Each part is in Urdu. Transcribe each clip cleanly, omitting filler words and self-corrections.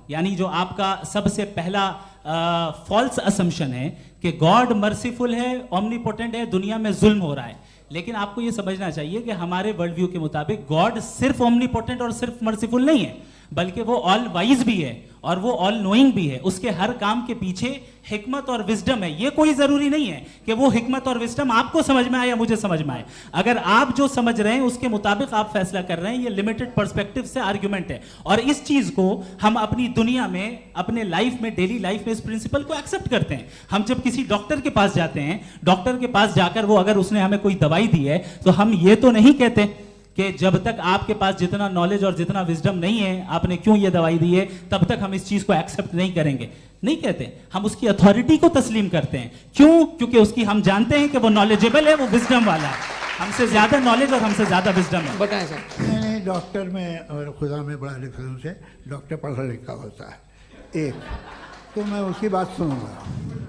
یعنی جو آپ کا سب سے پہلا فالس اسمپشن ہے کہ گاڈ مرسیفل ہے, اومنیپوٹنٹ ہے, دنیا میں ظلم ہو رہا ہے. لیکن آپ کو یہ سمجھنا چاہیے کہ ہمارے ورلڈ ویو کے مطابق گاڈ صرف اومنیپوٹنٹ اور صرف مرسیفل نہیں ہے, بلکہ وہ آل وائز بھی ہے اور وہ آل نوئنگ بھی ہے. اس کے ہر کام کے پیچھے حکمت اور وزڈم ہے. یہ کوئی ضروری نہیں ہے کہ وہ حکمت اور وزڈم آپ کو سمجھ میں آئے یا مجھے سمجھ میں آئے. اگر آپ جو سمجھ رہے ہیں اس کے مطابق آپ فیصلہ کر رہے ہیں, یہ لمیٹڈ پرسپیکٹو سے آرگیومنٹ ہے. اور اس چیز کو ہم اپنی دنیا میں, اپنے لائف میں, ڈیلی لائف میں اس پرنسپل کو ایکسپٹ کرتے ہیں. ہم جب کسی ڈاکٹر کے پاس جاتے ہیں, ڈاکٹر کے پاس جا کر وہ اگر اس نے ہمیں کوئی دوائی دی ہے تو ہم یہ تو نہیں کہتے کہ جب تک آپ کے پاس جتنا نالج اور جتنا وزڈم نہیں ہے آپ نے کیوں یہ دوائی دی ہے, تب تک ہم اس چیز کو ایکسپٹ نہیں کریں گے. نہیں کہتے, ہم اس کی اتھارٹی کو تسلیم کرتے ہیں. کیوں؟ کیونکہ اس کی ہم جانتے ہیں کہ وہ نالجبل ہے, وہ وزڈم والا ہے, ہم سے زیادہ نالج اور ہم سے زیادہ وزڈم ہے. بتائیں سر. نہیں, ڈاکٹر میں اور خدا میں بڑا ڈفرینس ہے. ڈاکٹر پڑھا لکھا ہوتا ہے, ایک تو میں اس کی بات سنوں گا.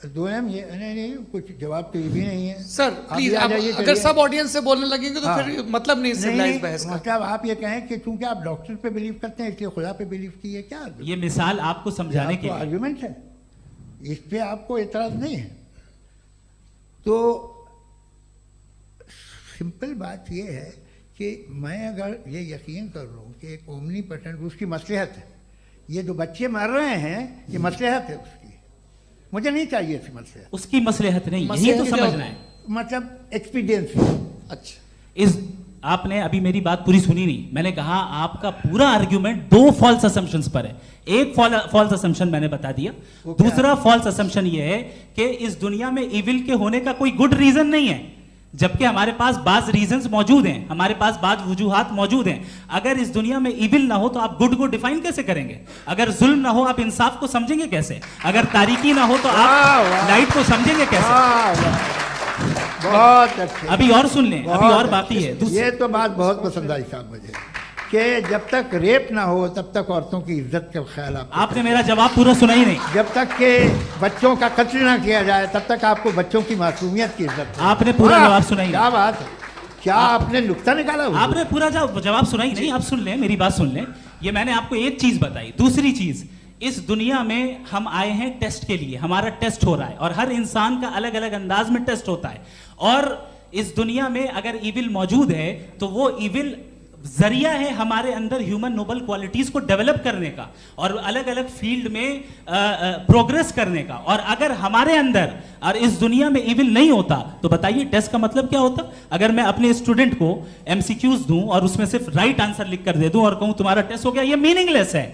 دوم یہ نہیں, کچھ جواب تو یہ بھی نہیں ہے. سر پلیز, اگر سب آڈینس سے بولنے لگیں گے تو پھر مطلب نہیں سویلائز بحث کا. مطلب آپ یہ کہیں کہ چونکہ آپ ڈاکٹر پہ بلیو کرتے ہیں اس لیے خدا پہ بلیو کیے, کیا یہ مثال آپ کو سمجھانے کے آرگیومنٹ ہے, اس پہ آپ کو اعتراض نہیں ہے. تو سمپل بات یہ ہے کہ میں اگر یہ یقین کر لوں کہ ایک اومنی پٹنٹ اس کی مصلحت ہے, یہ جو بچے مر رہے ہیں یہ مصلحت ہے اس کی, مجھے نہیں چاہیے اس مصلحت. اس کی مصلحت نہیں, یہی تو سمجھنا ہے. مطلب ایکسپیڈینسی. اچھا, آپ نے ابھی میری بات پوری سنی نہیں. میں نے کہا آپ کا پورا آرگیومنٹ دو فالس اسمپشنز پر ہے. ایک فالس اسمپشن میں نے بتا دیا, دوسرا فالس اسمپشن یہ ہے کہ اس دنیا میں ایول کے ہونے کا کوئی گڈ ریزن نہیں ہے, جبکہ ہمارے پاس بعض ریزنز موجود ہیں, ہمارے پاس بعض وجوہات موجود ہیں. اگر اس دنیا میں ایول نہ ہو تو آپ گڈ کو ڈیفائن کیسے کریں گے؟ اگر ظلم نہ ہو آپ انصاف کو سمجھیں گے کیسے؟ اگر تاریکی نہ ہو تو آپ لائٹ کو سمجھیں گے کیسے؟ بہت اچھا. ابھی اور سن لیں, ابھی اور باقی ہے. یہ تو بات بہت پسند آئی صاحب مجھے کہ جب تک ریپ نہ ہو تب تک عورتوں کی عزت کا خیال آپ نے میرا جواب پورا سنا ہی نہیں. جب تک کہ بچوں کا قتل نہ کیا جائے تب تک آپ کو بچوں کی معصومیت کی عزت. آپ نے پورا جواب سنا ہی نہیں. کیا بات ہے, کیا آپ نے نکتہ نکالا؟ آپ نے پورا جواب سنا ہی نہیں. آپ سن لیں, میری بات سن لیں. یہ میں نے آپ کو ایک چیز بتائی. دوسری چیز, اس دنیا میں ہم آئے ہیں ٹیسٹ کے لیے, ہمارا ٹیسٹ ہو رہا ہے اور ہر انسان کا الگ الگ انداز میں ٹیسٹ ہوتا ہے. اور اس دنیا میں اگر ایول موجود ہے تو وہ ایول ذریعہ ہے ہمارے اندر ہیومن نوبل کوالٹیز کو ڈیولپ کرنے کا اور الگ الگ فیلڈ میں پروگریس کرنے کا. اور اگر ہمارے اندر اور اس دنیا میں ایول نہیں ہوتا تو بتائیے ٹیسٹ کا مطلب کیا ہوتا؟ اگر میں اپنے اسٹوڈنٹ کو MCQs دوں اور اس میں صرف رائٹ آنسر لکھ کر دے دوں اور کہوں تمہارا ٹیسٹ ہو گیا, یہ میننگ لیس ہے.